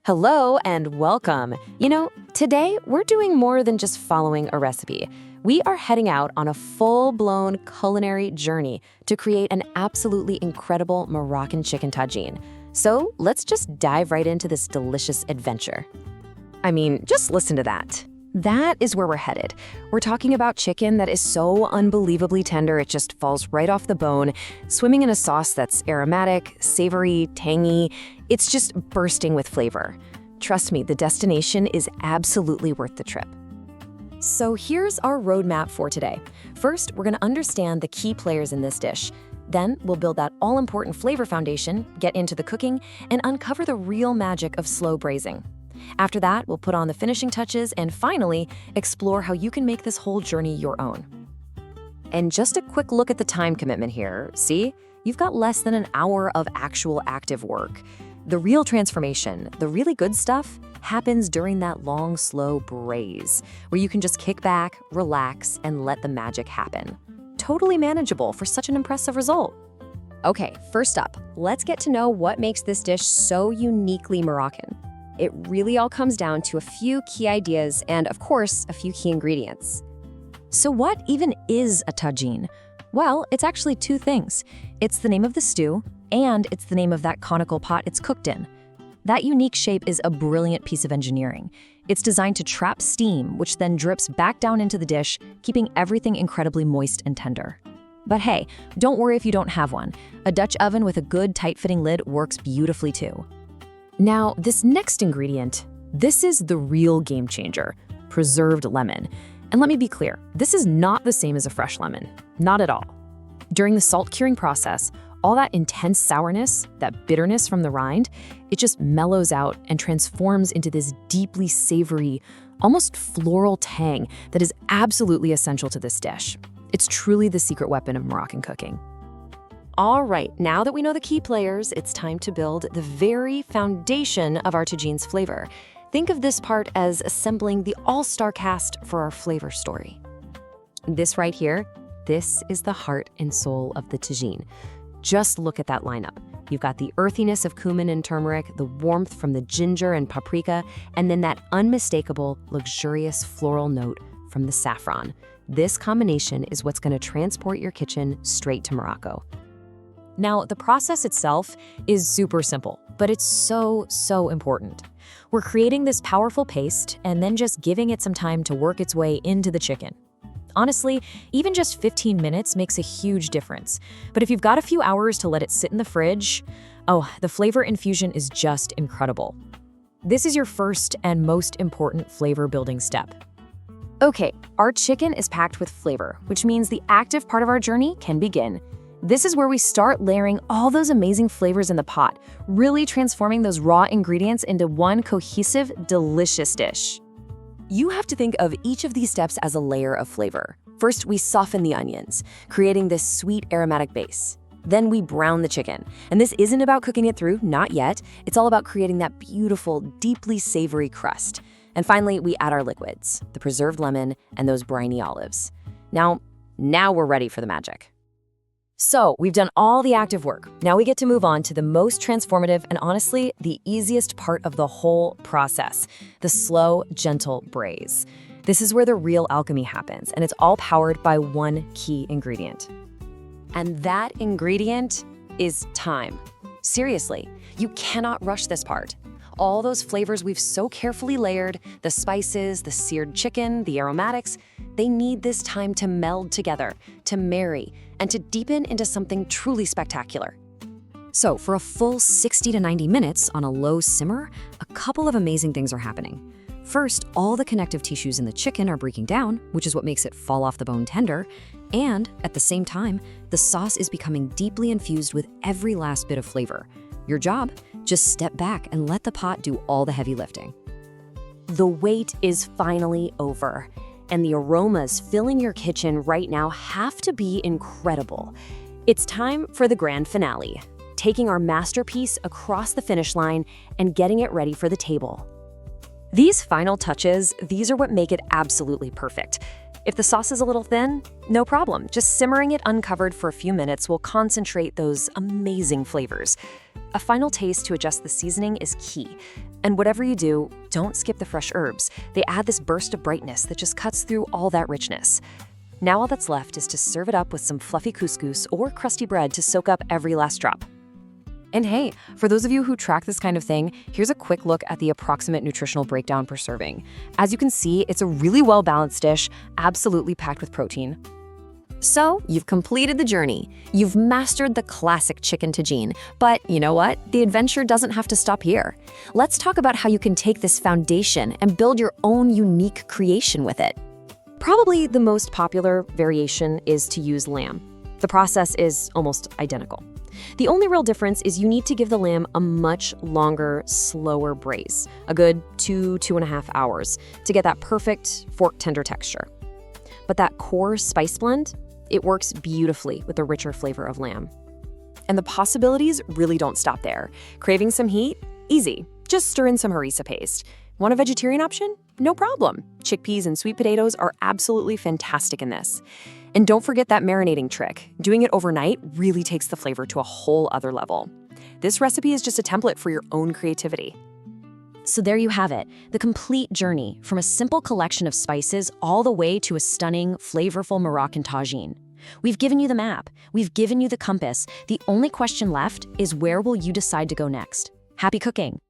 Hello and welcome. Today we're doing more than just following a recipe. We are heading out on a full-blown culinary journey to create an absolutely incredible Moroccan chicken tagine. So let's just dive right into this delicious adventure. Just listen to that. That is where we're headed. We're talking about chicken that is so unbelievably tender it just falls right off the bone, swimming in a sauce that's aromatic, savory, tangy. It's just bursting with flavor. Trust me, the destination is absolutely worth the trip. So here's our roadmap for today. First, we're going to understand the key players in this dish. Then we'll build that all-important flavor foundation, get into the cooking, and uncover the real magic of slow braising. After that, we'll put on the finishing touches and finally explore how you can make this whole journey your own. And just a quick look at the time commitment here. See, you've got less than an hour of actual active work. The real transformation, the really good stuff, happens during that long, slow braise, where you can just kick back, relax, and let the magic happen. Totally manageable for such an impressive result. Okay, first up, let's get to know what makes this dish so uniquely Moroccan. It really all comes down to a few key ideas and, of course, a few key ingredients. So what even is a tagine? Well, it's actually two things. It's the name of the stew, and it's the name of that conical pot it's cooked in. That unique shape is a brilliant piece of engineering. It's designed to trap steam, which then drips back down into the dish, keeping everything incredibly moist and tender. But hey, don't worry if you don't have one. A Dutch oven with a good tight-fitting lid works beautifully too. Now, this next ingredient, this is the real game changer, preserved lemon. And let me be clear, this is not the same as a fresh lemon, not at all. During the salt curing process, all that intense sourness, that bitterness from the rind, it just mellows out and transforms into this deeply savory, almost floral tang that is absolutely essential to this dish. It's truly the secret weapon of Moroccan cooking. All right, now that we know the key players, it's time to build the very foundation of our tagine's flavor. Think of this part as assembling the all-star cast for our flavor story. This right here, this is the heart and soul of the tagine. Just look at that lineup. You've got the earthiness of cumin and turmeric, the warmth from the ginger and paprika, and then that unmistakable, luxurious floral note from the saffron. This combination is what's going to transport your kitchen straight to Morocco. Now, the process itself is super simple, but it's so important. We're creating this powerful paste and then just giving it some time to work its way into the chicken. Honestly, even just 15 minutes makes a huge difference. But if you've got a few hours to let it sit in the fridge, the flavor infusion is just incredible. This is your first and most important flavor building step. Okay, our chicken is packed with flavor, which means the active part of our journey can begin. This is where we start layering all those amazing flavors in the pot, really transforming those raw ingredients into one cohesive, delicious dish. You have to think of each of these steps as a layer of flavor. First, we soften the onions, creating this sweet aromatic base. Then we brown the chicken. And this isn't about cooking it through, not yet. It's all about creating that beautiful, deeply savory crust. And finally, we add our liquids, the preserved lemon and those briny olives. Now we're ready for the magic. So we've done all the active work. Now we get to move on to the most transformative and honestly, the easiest part of the whole process, the slow, gentle braise. This is where the real alchemy happens, and it's all powered by one key ingredient. And that ingredient is time. Seriously, you cannot rush this part. All those flavors we've so carefully layered, the spices, the seared chicken, the aromatics, they need this time to meld together, to marry, and to deepen into something truly spectacular. So for a full 60 to 90 minutes on a low simmer, a couple of amazing things are happening. First, all the connective tissues in the chicken are breaking down, which is what makes it fall off the bone tender. And at the same time, the sauce is becoming deeply infused with every last bit of flavor. Your job, just step back and let the pot do all the heavy lifting. The wait is finally over, and the aromas filling your kitchen right now have to be incredible. It's time for the grand finale, taking our masterpiece across the finish line and getting it ready for the table. These final touches, these are what make it absolutely perfect. If the sauce is a little thin, no problem. Just simmering it uncovered for a few minutes will concentrate those amazing flavors. A final taste to adjust the seasoning is key. And whatever you do, don't skip the fresh herbs. They add this burst of brightness that just cuts through all that richness. Now all that's left is to serve it up with some fluffy couscous or crusty bread to soak up every last drop. And hey, for those of you who track this kind of thing, here's a quick look at the approximate nutritional breakdown per serving. As you can see, it's a really well-balanced dish, absolutely packed with protein. So, you've completed the journey. You've mastered the classic chicken tagine. But you know what? The adventure doesn't have to stop here. Let's talk about how you can take this foundation and build your own unique creation with it. Probably the most popular variation is to use lamb. The process is almost identical. The only real difference is you need to give the lamb a much longer, slower braise, a good 2.5 hours, to get that perfect fork-tender texture. But that core spice blend, it works beautifully with the richer flavor of lamb. And the possibilities really don't stop there. Craving some heat? Easy. Just stir in some harissa paste. Want a vegetarian option? No problem. Chickpeas and sweet potatoes are absolutely fantastic in this. And don't forget that marinating trick. Doing it overnight really takes the flavor to a whole other level. This recipe is just a template for your own creativity. So there you have it, the complete journey from a simple collection of spices all the way to a stunning, flavorful Moroccan tagine. We've given you the map, we've given you the compass. The only question left is where will you decide to go next? Happy cooking!